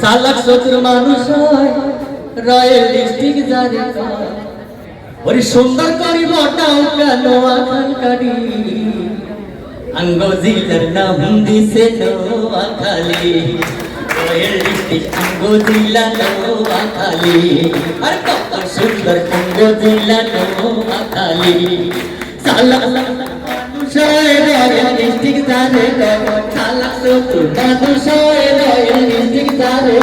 সালাক শত্রু মানুষ royal district যারে ওরে সুন্দর করিব টাউকা নোয়াখাল কারি আঙ্গ জিলার নাম দিছে নোয়াখালী রয়্যাল ডিস্ট্রিক্ট আঙ্গ জিলা নোয়াখালী আর কত সুন্দর আঙ্গ জিলা নোয়াখালী সালাক রয়্যাল ডিস্ট্রিক্ট যারে সালাক শত্রু মানুষ রয়্যাল ডিস্ট্রিক্ট যারে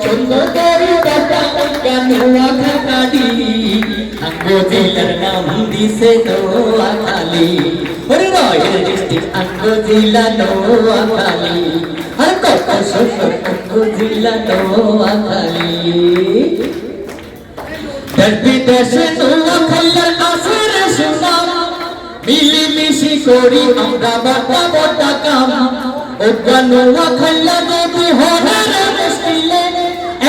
সুন্দর করিব টাউকা নোয়াখাল কারি আঙ্গ জিলার নাম দিছে নোয়াখালী ওরে রয়্যাল ডিস্ট্রিক্ট আঙ্গ জিলা নোয়াখালী আর কত সুন্দর আঙ্গ জিলা নোয়াখালী দেশ বিদেশে নোয়াখালীর আসরে সুনাম মিলিমিশি করি আমরা বড় বড় কাম ওগা নোয়াখালী যদি হরে মুশকিলে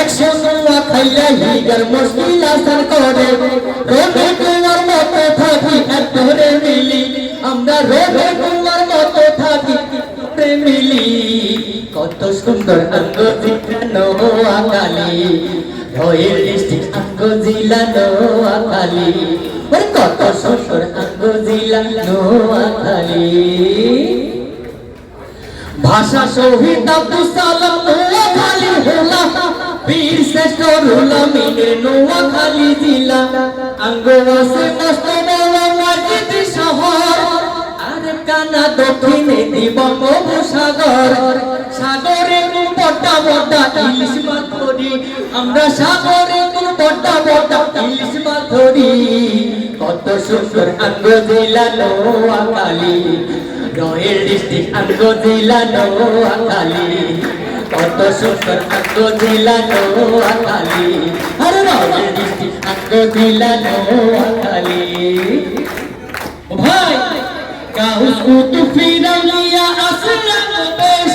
একশো নোয়াখালী হিগার মুশকিল আসার করে রোদে কুমার মতো থাকি একরে মিলি আমরা রোদে কুমার মতো থাকি মিলি কত সুন্দর আঙ্গ জিলা নোয়াখালী রয়্যাল ডিস্ট্রিক্ট আঙ্গ জিলা নোয়াখালী ওরে কত সুন্দর আঙ্গ জিলা নোয়াখালী ভাষা শহীদ আব্দুল সালাম নোয়াখালী হোলা বীর শ্রেষ্ঠ রুলামিনের নোয়াখালী জিলা আঙ্গ আছে মস্ত বড় মসজিদ শহর আর কানা দক্ষিণে বঙ্গোপসাগর সাগরে বড় বড় ইলিশ মাছ ধরি আমরা সাগরে বড় বড় ইলিশ মাছ ধরি কত সুন্দর আঙ্গ জিলা নোয়াখালী রয়্যাল ডিস্ট্রিক্ট আঙ্গ জিলা নোয়াখালী কত সুন্দর আঙ্গ জিলা নোয়াখালী আর রয়্যাল ডিস্ট্রিক্ট আঙ্গ জিলা নোয়াখালী ভাই কাউস কুতুফি রালিয়া আসলাম বেশ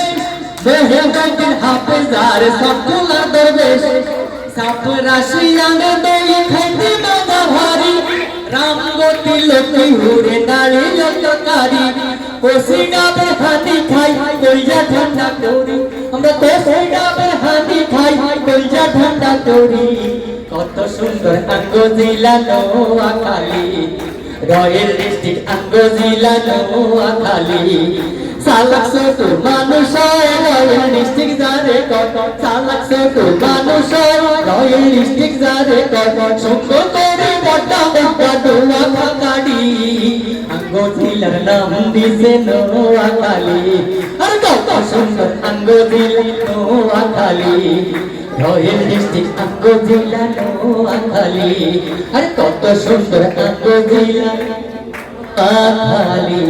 বেহগাতির হাফেজার সবগুলা দরবেশ সাপ রাশি আঙ্গে দই খাইতে মজা ভারী রামগতি লোকি হুরে নারী লটকারি কোসিডাবে হাতি খাই কইজা ঠান্ডা করি আমরা কোসিডাবে হাতি খাই কইজা ঠান্ডা করি কত সুন্দর আঙ্গ জিলা নোয়াখালী রয়্যাল ডিস্ট্রিক্ট আঙ্গ জিলা নোয়াখালী সালাক শত্রু মানুষ রয়্যাল ডিস্ট্রিক্ট যারে সালাক শত্রু মানুষ রয়্যাল ডিস্ট্রিক্ট যারে সঙ্গ করে বড় বড় নোয়াখালী আঙ্গ জিলার নাম দিছে নোয়াখালী আর কত সুন্দর আঙ্গ জিলা নোয়াখালী রয়্যাল ডিস্ট্রিক্ট আঙ্গ জিলা নোয়াখালী আর কত সুন্দর আঙ্গ জিলা নোয়াখালী।